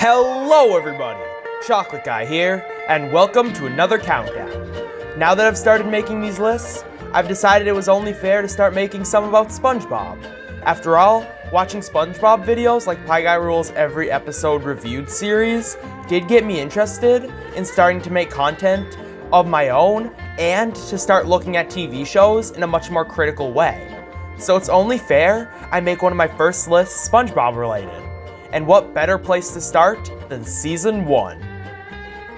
Hello everybody, Chocolate Guy here, and welcome to another countdown. Now that I've started making these lists, I've decided it was only fair to start making some about SpongeBob. After all, watching SpongeBob videos like Pie Guy Rules Every Episode Reviewed series did get me interested in starting to make content of my own and to start looking at TV shows in a much more critical way. So it's only fair I make one of my first lists SpongeBob related. And what better place to start than Season 1?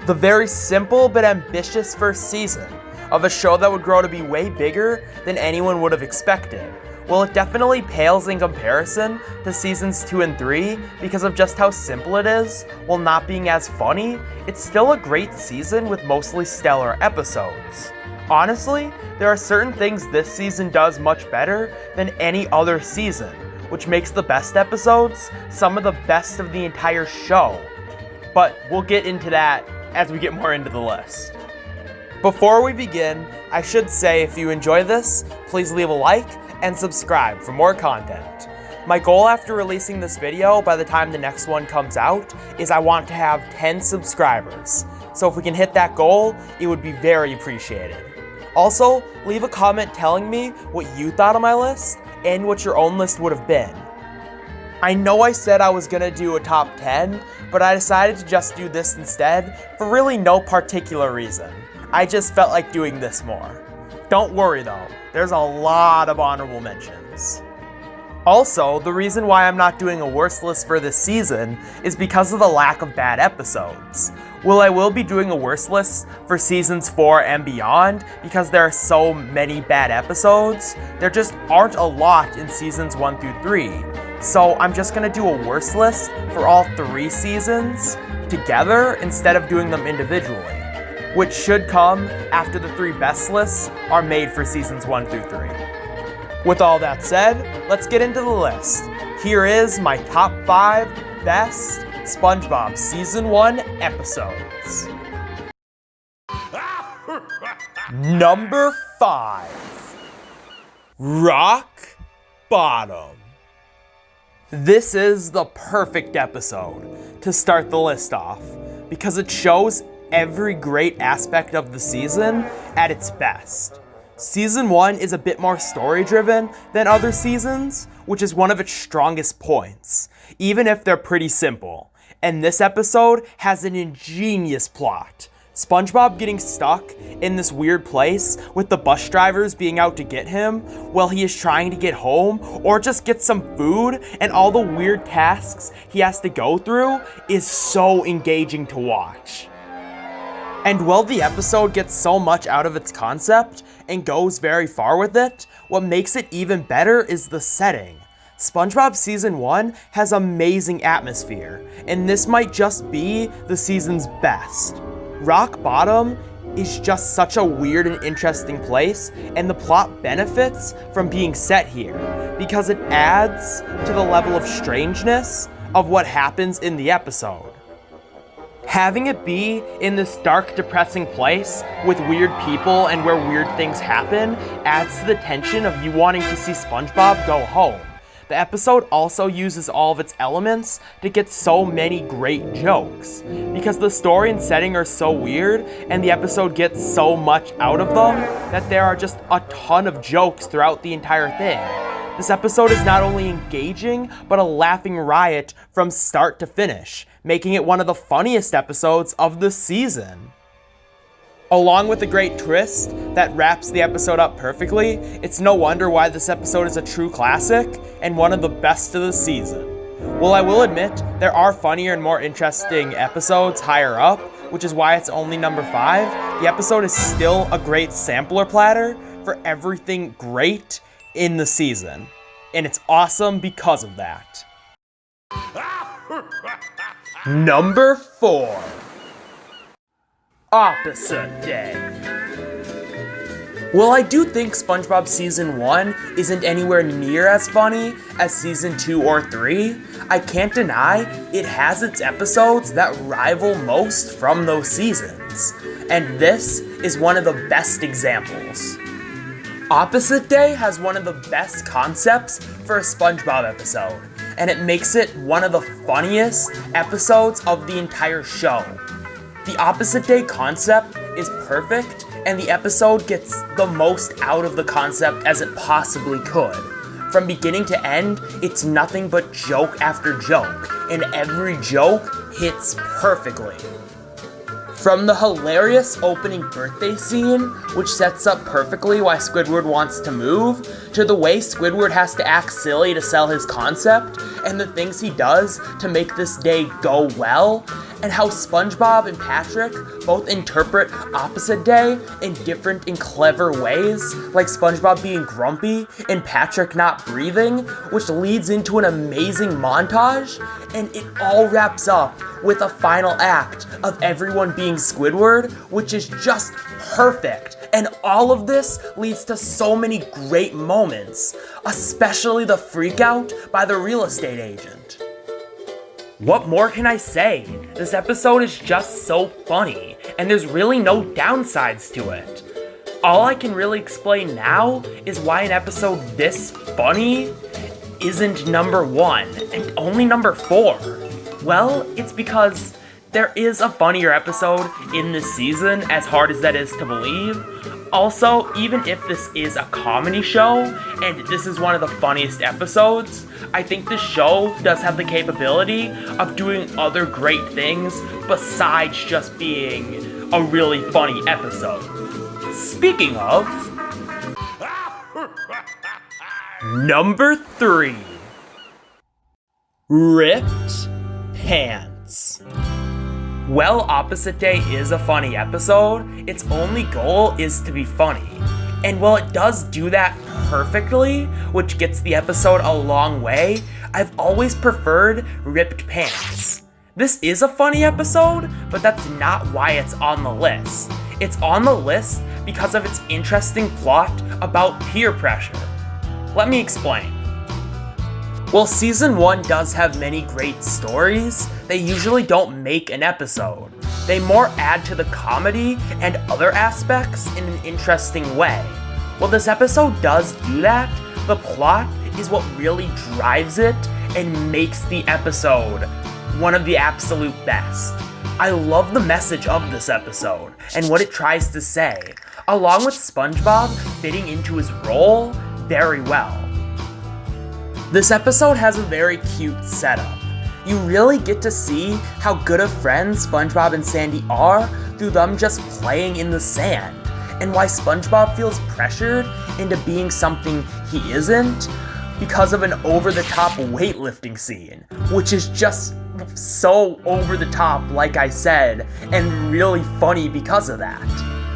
The very simple but ambitious first season of a show that would grow to be way bigger than anyone would have expected. Well, it definitely pales in comparison to Seasons 2 and 3 because of just how simple it is. While not being as funny, it's still a great season with mostly stellar episodes. Honestly, there are certain things this season does much better than any other season, which makes the best episodes some of the best of the entire show. But we'll get into that as we get more into the list. Before we begin, I should say if you enjoy this, please leave a like and subscribe for more content. My goal after releasing this video by the time the next one comes out is I want to have 10 subscribers. So if we can hit that goal, it would be very appreciated. Also, leave a comment telling me what you thought of my list and what your own list would have been. I know I said I was gonna do a top 10, but I decided to just do this instead for really no particular reason. I just felt like doing this more. Don't worry though, there's a lot of honorable mentions. Also, the reason why I'm not doing a worst list for this season is because of the lack of bad episodes. Well, I will be doing a worst list for seasons 4 and beyond because there are so many bad episodes. There just aren't a lot in seasons 1 through 3. So I'm just gonna do a worst list for all 3 seasons together instead of doing them individually, which should come after the 3 best lists are made for seasons 1 through 3. With all that said, let's get into the list. Here is my top 5 best SpongeBob Season 1 episodes. Number 5. Rock Bottom. This is the perfect episode to start the list off because it shows every great aspect of the season at its best. Season 1 is a bit more story-driven than other seasons, which is one of its strongest points, even if they're pretty simple. And this episode has an ingenious plot. SpongeBob getting stuck in this weird place with the bus drivers being out to get him while he is trying to get home or just get some food, and all the weird tasks he has to go through is so engaging to watch. And while the episode gets so much out of its concept and goes very far with it, what makes it even better is the setting. SpongeBob Season 1 has amazing atmosphere, and this might just be the season's best. Rock Bottom is just such a weird and interesting place, and the plot benefits from being set here because it adds to the level of strangeness of what happens in the episode. Having it be in this dark, depressing place with weird people and where weird things happen adds to the tension of you wanting to see SpongeBob go home. The episode also uses all of its elements to get so many great jokes because the story and setting are so weird and the episode gets so much out of them that there are just a ton of jokes throughout the entire thing. This episode is not only engaging, but a laughing riot from start to finish, making it one of the funniest episodes of the season. Along with a great twist that wraps the episode up perfectly, it's no wonder why this episode is a true classic and one of the best of the season. While I will admit, there are funnier and more interesting episodes higher up, which is why it's only number 5, the episode is still a great sampler platter for everything great in the season, and it's awesome because of that. Number 4. Opposite Day. While I do think SpongeBob Season 1 isn't anywhere near as funny as Season 2 or 3, I can't deny it has its episodes that rival most from those seasons, and this is one of the best examples. Opposite Day has one of the best concepts for a SpongeBob episode. and it makes it one of the funniest episodes of the entire show. The opposite day concept is perfect, and the episode gets the most out of the concept as it possibly could. From beginning to end, it's nothing but joke after joke, and every joke hits perfectly. From the hilarious opening birthday scene, which sets up perfectly why Squidward wants to move, to the way Squidward has to act silly to sell his concept, and the things he does to make this day go well, and how SpongeBob and Patrick both interpret opposite day in different and clever ways, like SpongeBob being grumpy and Patrick not breathing, which leads into an amazing montage, and it all wraps up with a final act of everyone being Squidward, which is just perfect. And all of this leads to so many great moments, especially the freakout by the real estate agent. What more can I say? This episode is just so funny, and there's really no downsides to it. All I can really explain now is why an episode this funny isn't number 1 and only number 4. Well, it's because there is a funnier episode in this season, as hard as that is to believe. Also, even if this is a comedy show, and this is one of the funniest episodes, I think this show does have the capability of doing other great things besides just being a really funny episode. Speaking of, number 3, Ripped Pants. While Opposite Day is a funny episode, its only goal is to be funny. And while it does do that perfectly, which gets the episode a long way, I've always preferred Ripped Pants. This is a funny episode, but that's not why it's on the list. It's on the list because of its interesting plot about peer pressure. Let me explain. While Season 1 does have many great stories, they usually don't make an episode. They more add to the comedy and other aspects in an interesting way. While this episode does do that, the plot is what really drives it and makes the episode one of the absolute best. I love the message of this episode and what it tries to say, along with SpongeBob fitting into his role very well. This episode has a very cute setup. You really get to see how good of friends SpongeBob and Sandy are through them just playing in the sand, and why SpongeBob feels pressured into being something he isn't because of an over-the-top weightlifting scene, which is just so over-the-top, like I said, and really funny because of that.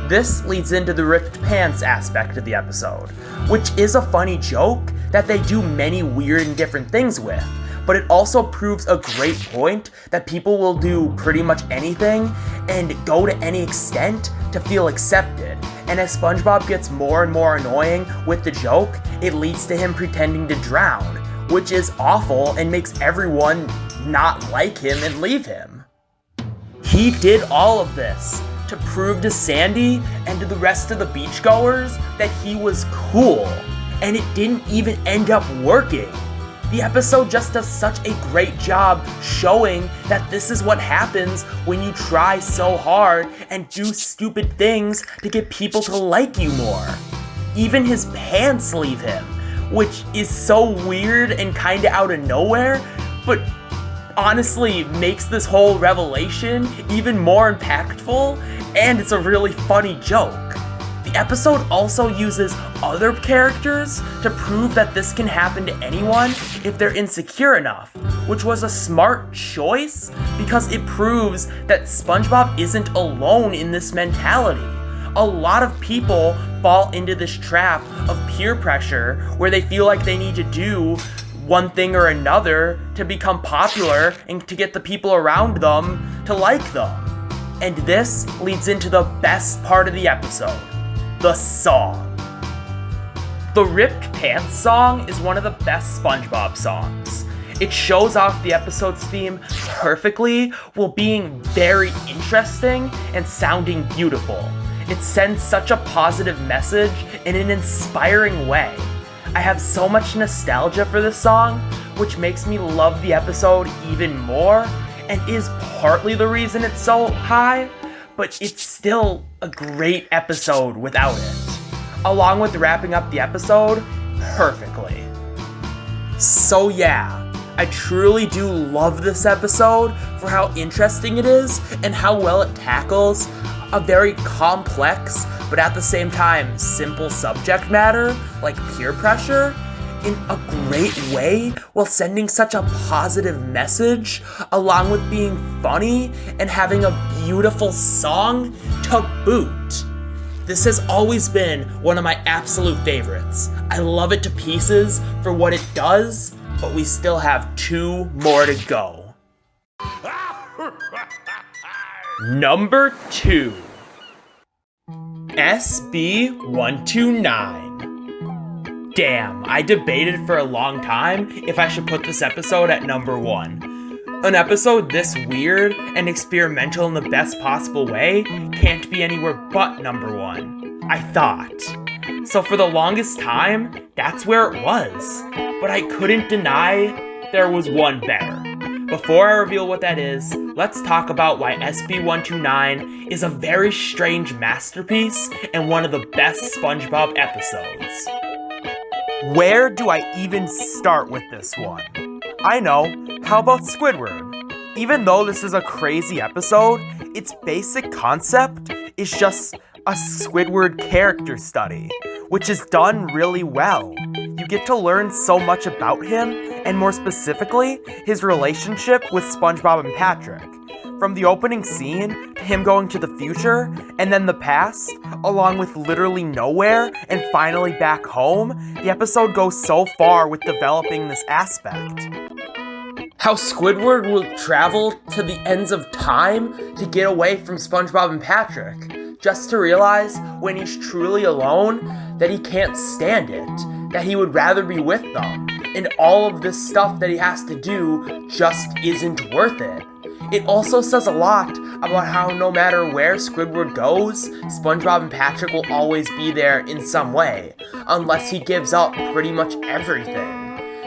This leads into the ripped pants aspect of the episode, which is a funny joke that they do many weird and different things with, but it also proves a great point that people will do pretty much anything and go to any extent to feel accepted. And as SpongeBob gets more and more annoying with the joke, it leads to him pretending to drown, which is awful and makes everyone not like him and leave him. He did all of this to prove to Sandy and to the rest of the beachgoers that he was cool, and it didn't even end up working. The episode just does such a great job showing that this is what happens when you try so hard and do stupid things to get people to like you more. Even his pants leave him, which is so weird and kinda out of nowhere, but honestly makes this whole revelation even more impactful, and it's a really funny joke. The episode also uses other characters to prove that this can happen to anyone if they're insecure enough, which was a smart choice because it proves that SpongeBob isn't alone in this mentality. A lot of people fall into this trap of peer pressure where they feel like they need to do one thing or another to become popular and to get the people around them to like them. And this leads into the best part of the episode, the song. The Ripped Pants song is one of the best SpongeBob songs. It shows off the episode's theme perfectly while being very interesting and sounding beautiful. It sends such a positive message in an inspiring way. I have so much nostalgia for this song, which makes me love the episode even more, and is partly the reason it's so high, but it's still a great episode without it, along with wrapping up the episode perfectly. So yeah, I truly do love this episode for how interesting it is and how well it tackles a very complex, but at the same time simple subject matter like peer pressure in a great way, while sending such a positive message, along with being funny and having a beautiful song to boot. This has always been one of my absolute favorites. I love it to pieces for what it does, but we still have 2 more to go. Number 2. SB129. Damn, I debated for a long time if I should put this episode at number 1. An episode this weird and experimental in the best possible way can't be anywhere but number 1, I thought. So for the longest time, that's where it was. But I couldn't deny there was one better. Before I reveal what that is, let's talk about why SB129 is a very strange masterpiece and one of the best SpongeBob episodes. Where do I even start with this one? I know, how about Squidward? Even though this is a crazy episode, its basic concept is just a Squidward character study, which is done really well. You get to learn so much about him, and more specifically, his relationship with SpongeBob and Patrick. From the opening scene, to him going to the future, and then the past, along with literally nowhere, and finally back home, the episode goes so far with developing this aspect. How Squidward will travel to the ends of time to get away from SpongeBob and Patrick, just to realize when he's truly alone that he can't stand it, that he would rather be with them, and all of this stuff that he has to do just isn't worth it. It also says a lot about how no matter where Squidward goes, SpongeBob and Patrick will always be there in some way, unless he gives up pretty much everything.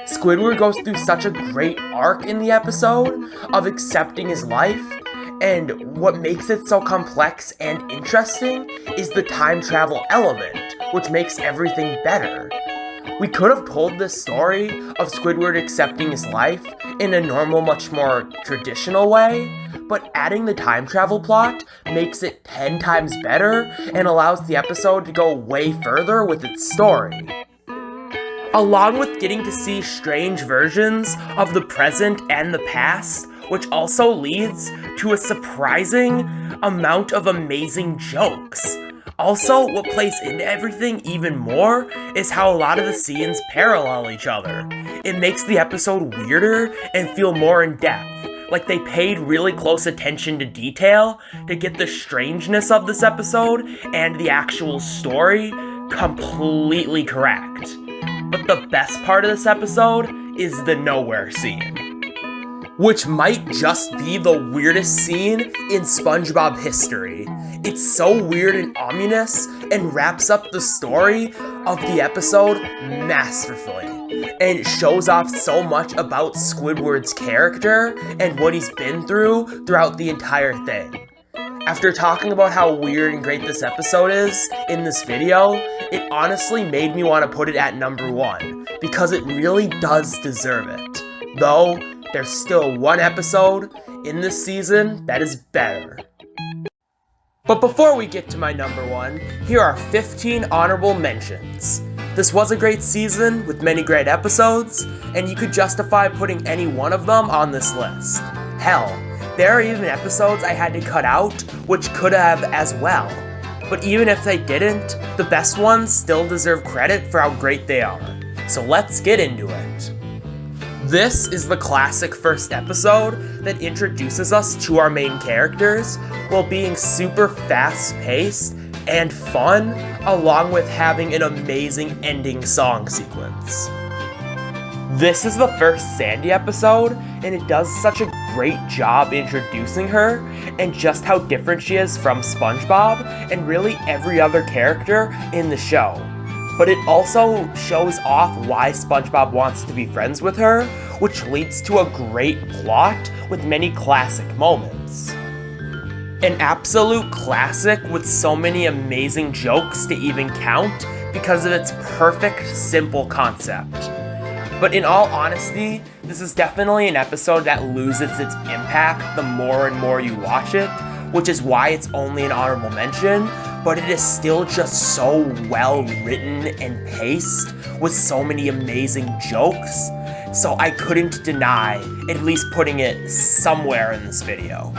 Squidward goes through such a great arc in the episode of accepting his life, and what makes it so complex and interesting is the time travel element, which makes everything better. We could have told this story of Squidward accepting his life in a normal, much more traditional way, but adding the time travel plot makes it 10 times better and allows the episode to go way further with its story. Along with getting to see strange versions of the present and the past, which also leads to a surprising amount of amazing jokes. Also, what plays into everything even more is how a lot of the scenes parallel each other. It makes the episode weirder and feel more in depth, like they paid really close attention to detail to get the strangeness of this episode and the actual story completely correct. But the best part of this episode is the nowhere scene, which might just be the weirdest scene in SpongeBob history. It's so weird and ominous and wraps up the story of the episode masterfully. And it shows off so much about Squidward's character and what he's been through throughout the entire thing. After talking about how weird and great this episode is in this video, it honestly made me want to put it at number 1, because it really does deserve it. Though, there's still one episode in this season that is better. But before we get to my number 1, here are 15 honorable mentions. This was a great season with many great episodes, and you could justify putting any one of them on this list. Hell, there are even episodes I had to cut out, which could have as well. But even if they didn't, the best ones still deserve credit for how great they are. So let's get into it. This is the classic first episode that introduces us to our main characters while being super fast-paced and fun, along with having an amazing ending song sequence. This is the first Sandy episode, and it does such a great job introducing her and just how different she is from SpongeBob and really every other character in the show. but it also shows off why SpongeBob wants to be friends with her, which leads to a great plot with many classic moments. An absolute classic with so many amazing jokes to even count because of its perfect, simple concept. But in all honesty, this is definitely an episode that loses its impact the more and more you watch it, which is why it's only an honorable mention, but it is still just so well written and paced with so many amazing jokes, so I couldn't deny at least putting it somewhere in this video.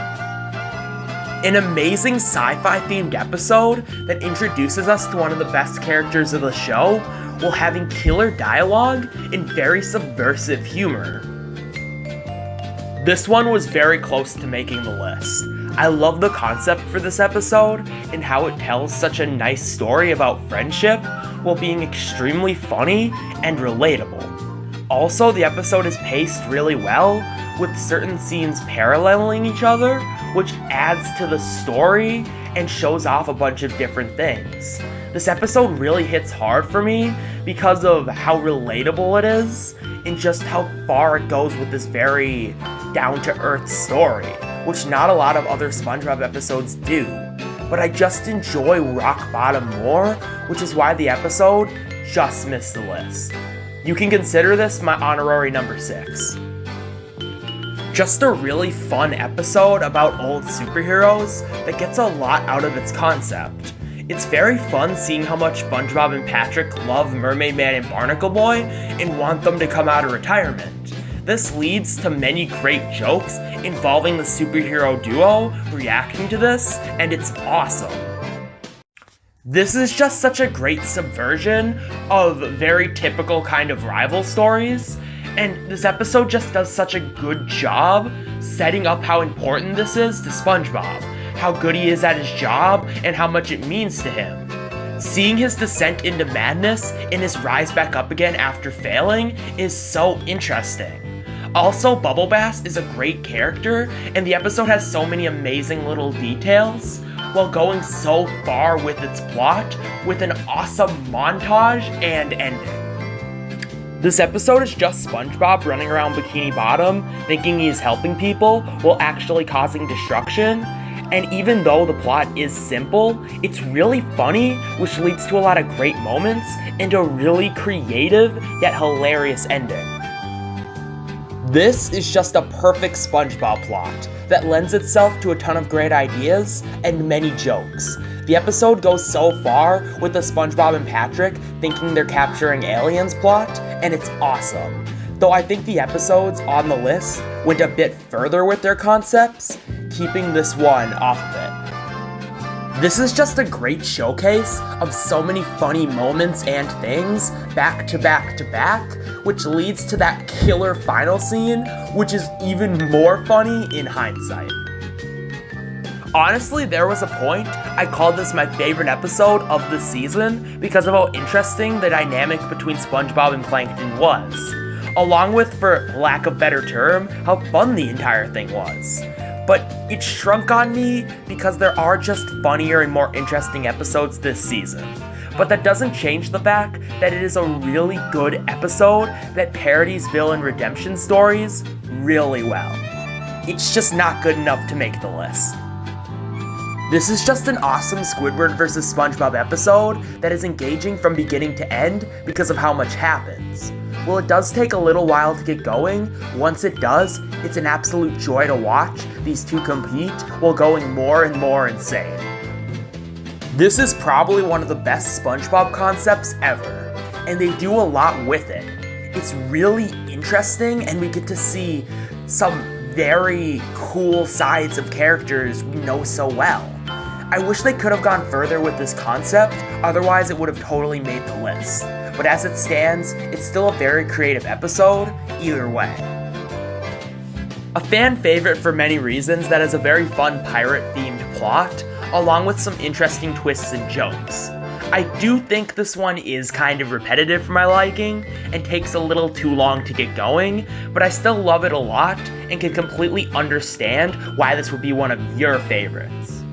An amazing sci-fi themed episode that introduces us to one of the best characters of the show while having killer dialogue and very subversive humor. This one was very close to making the list. I love the concept for this episode and how it tells such a nice story about friendship while being extremely funny and relatable. Also, the episode is paced really well, with certain scenes paralleling each other, which adds to the story and shows off a bunch of different things. This episode really hits hard for me because of how relatable it is and just how far it goes with this very down-to-earth story, which not a lot of other SpongeBob episodes do. But I just enjoy rock bottom more, which is why the episode just missed the list. You can consider this my honorary number 6. Just a really fun episode about old superheroes that gets a lot out of its concept. It's very fun seeing how much SpongeBob and Patrick love Mermaid Man and Barnacle Boy and want them to come out of retirement. This leads to many great jokes involving the superhero duo reacting to this, and it's awesome. This is just such a great subversion of very typical kind of rival stories, and this episode just does such a good job setting up how important this is to SpongeBob, how good he is at his job, and how much it means to him. Seeing his descent into madness and his rise back up again after failing is so interesting. Also, Bubble Bass is a great character, and the episode has so many amazing little details, while going so far with its plot, with an awesome montage and ending. This episode is just SpongeBob running around Bikini Bottom, thinking he's helping people, while actually causing destruction. And even though the plot is simple, it's really funny, which leads to a lot of great moments, and a really creative, yet hilarious ending. This is just a perfect SpongeBob plot that lends itself to a ton of great ideas and many jokes. The episode goes so far with the SpongeBob and Patrick thinking they're capturing aliens plot, and it's awesome. Though I think the episodes on the list went a bit further with their concepts, keeping this one off of it. This is just a great showcase of so many funny moments and things back to back to back, which leads to that killer final scene, which is even more funny in hindsight. Honestly, there was a point I called this my favorite episode of the season because of how interesting the dynamic between SpongeBob and Plankton was, along with, for lack of better term, how fun the entire thing was. But it shrunk on me because there are just funnier and more interesting episodes this season. But that doesn't change the fact that it is a really good episode that parodies villain redemption stories really well. It's just not good enough to make the list. This is just an awesome Squidward vs. SpongeBob episode that is engaging from beginning to end because of how much happens. While it does take a little while to get going, once it does, it's an absolute joy to watch these two compete while going more and more insane. This is probably one of the best SpongeBob concepts ever, and they do a lot with it. It's really interesting, and we get to see some very cool sides of characters we know so well. I wish they could have gone further with this concept, otherwise it would have totally made the list. But as it stands, it's still a very creative episode, either way. A fan favorite for many reasons that has a very fun pirate-themed plot, along with some interesting twists and jokes. I do think this one is kind of repetitive for my liking, and takes a little too long to get going, but I still love it a lot, and can completely understand why this would be one of your favorites.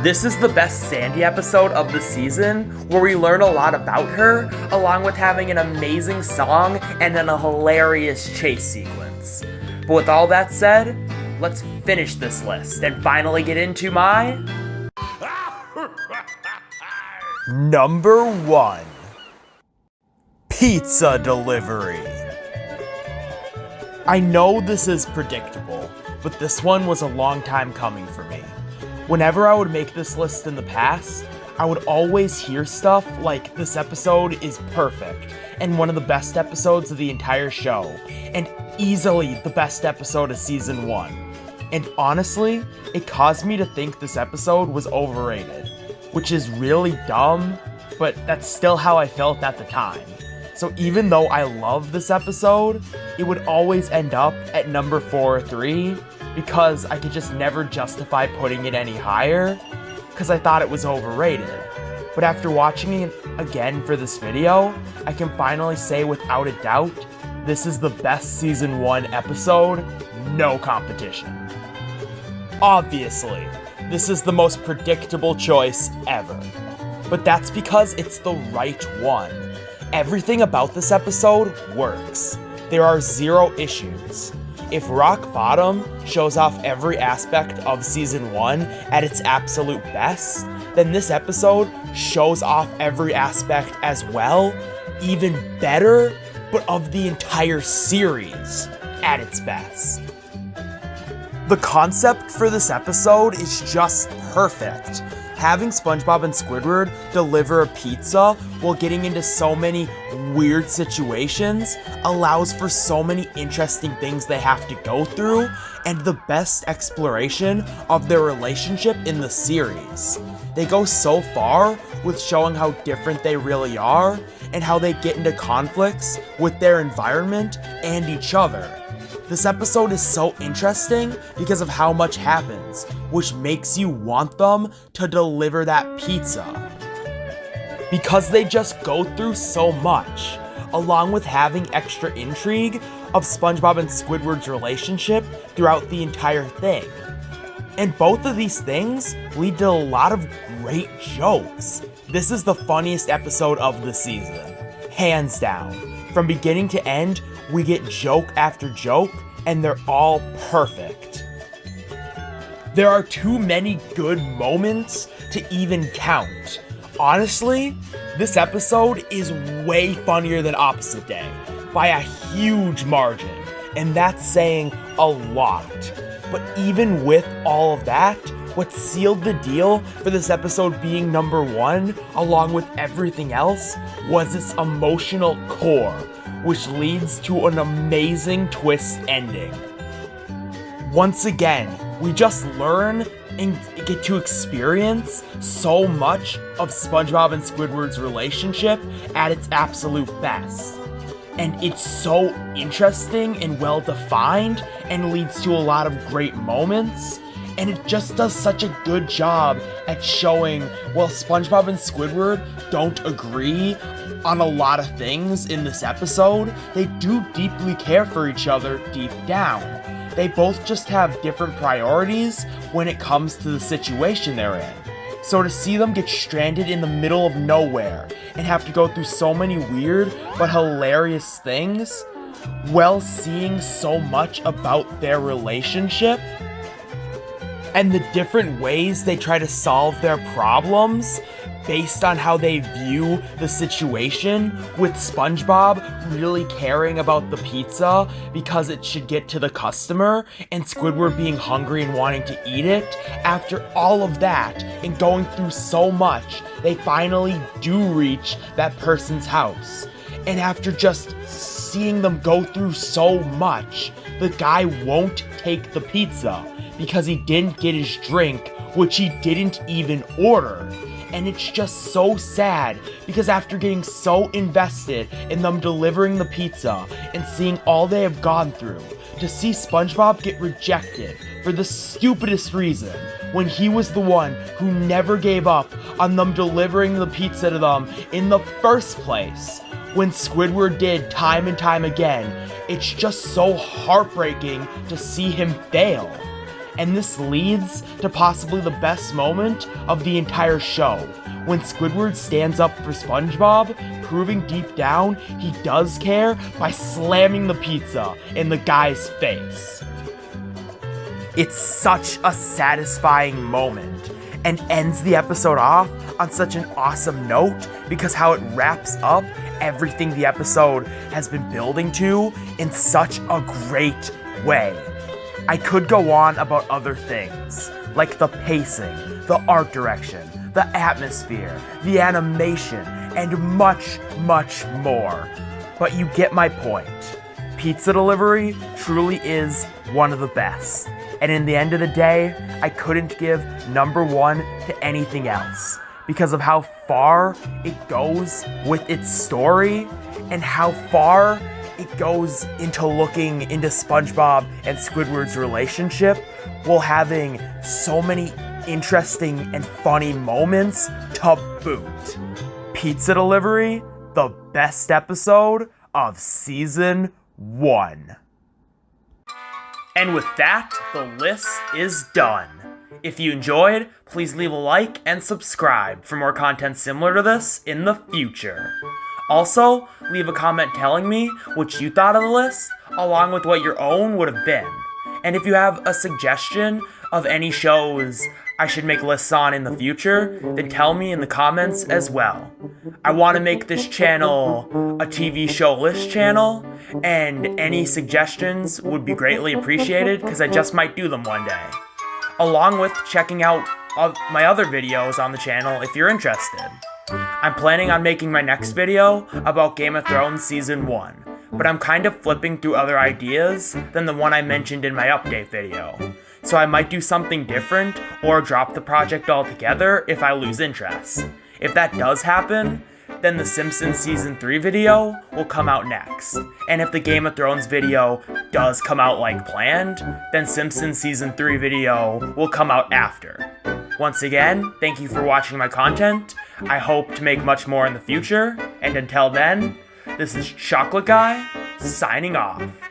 This is the best Sandy episode of the season, where we learn a lot about her, along with having an amazing song and then a hilarious chase sequence. But with all that said, let's finish this list and finally get into my... Number 1. Pizza delivery. I know this is predictable, but this one was a long time coming for me. Whenever I would make this list in the past, I would always hear stuff like this episode is perfect and one of the best episodes of the entire show, and easily the best episode of season 1. And honestly, it caused me to think this episode was overrated, which is really dumb, but that's still how I felt at the time. So even though I love this episode, it would always end up at number 4 or 3, because I could just never justify putting it any higher, because I thought it was overrated. But after watching it again for this video, I can finally say without a doubt, this is the best season 1 episode, no competition. Obviously, this is the most predictable choice ever, but that's because it's the right one. Everything about this episode works. There are 0 issues. If Rock Bottom shows off every aspect of season 1 at its absolute best, then this episode shows off every aspect as well, even better, but of the entire series at its best. The concept for this episode is just perfect. Having SpongeBob and Squidward deliver a pizza while getting into so many weird situations allows for so many interesting things they have to go through, and the best exploration of their relationship in the series. They go so far with showing how different they really are, and how they get into conflicts with their environment and each other. This episode is so interesting because of how much happens, which makes you want them to deliver that pizza. Because they just go through so much, along with having extra intrigue of SpongeBob and Squidward's relationship throughout the entire thing. And both of these things lead to a lot of great jokes. This is the funniest episode of the season, hands down. From beginning to end, we get joke after joke, and they're all perfect. There are too many good moments to even count. Honestly, this episode is way funnier than Opposite Day, by a huge margin, and that's saying a lot. But even with all of that, what sealed the deal for this episode being number 1, along with everything else, was its emotional core, which leads to an amazing twist ending. Once again, we just learn and get to experience so much of SpongeBob and Squidward's relationship at its absolute best. And it's so interesting and well defined and leads to a lot of great moments. And it just does such a good job at showing, while SpongeBob and Squidward don't agree on a lot of things in this episode, they do deeply care for each other deep down. They both just have different priorities when it comes to the situation they're in. So to see them get stranded in the middle of nowhere and have to go through so many weird but hilarious things, while seeing so much about their relationship, and the different ways they try to solve their problems based on how they view the situation, with SpongeBob really caring about the pizza because it should get to the customer, and Squidward being hungry and wanting to eat it. After all of that and going through so much, they finally do reach that person's house. And after just seeing them go through so much, the guy won't take the pizza because he didn't get his drink, which he didn't even order. And it's just so sad, because after getting so invested in them delivering the pizza and seeing all they have gone through, to see SpongeBob get rejected for the stupidest reason, when he was the one who never gave up on them delivering the pizza to them in the first place, when Squidward did time and time again, it's just so heartbreaking to see him fail. And this leads to possibly the best moment of the entire show, when Squidward stands up for SpongeBob, proving deep down he does care by slamming the pizza in the guy's face. It's such a satisfying moment, and ends the episode off on such an awesome note because how it wraps up everything the episode has been building to in such a great way. I could go on about other things, like the pacing, the art direction, the atmosphere, the animation, and much, much more. But you get my point. Pizza delivery truly is one of the best. And in the end of the day, I couldn't give number one to anything else because of how far it goes with its story and how far it goes into looking into SpongeBob and Squidward's relationship while having so many interesting and funny moments to boot. Pizza Delivery, the best episode of Season 1. And with that, the list is done. If you enjoyed, please leave a like and subscribe for more content similar to this in the future. Also, leave a comment telling me what you thought of the list, along with what your own would have been. And if you have a suggestion of any shows I should make lists on in the future, then tell me in the comments as well. I want to make this channel a TV show list channel, and any suggestions would be greatly appreciated because I just might do them one day. Along with checking out my other videos on the channel if you're interested. I'm planning on making my next video about Game of Thrones Season 1, but I'm kind of flipping through other ideas than the one I mentioned in my update video. So I might do something different or drop the project altogether if I lose interest. If that does happen, then the Simpsons Season 3 video will come out next. And if the Game of Thrones video does come out like planned, then Simpsons Season 3 video will come out after. Once again, thank you for watching my content. I hope to make much more in the future, and until then, this is Chocolate Guy, signing off.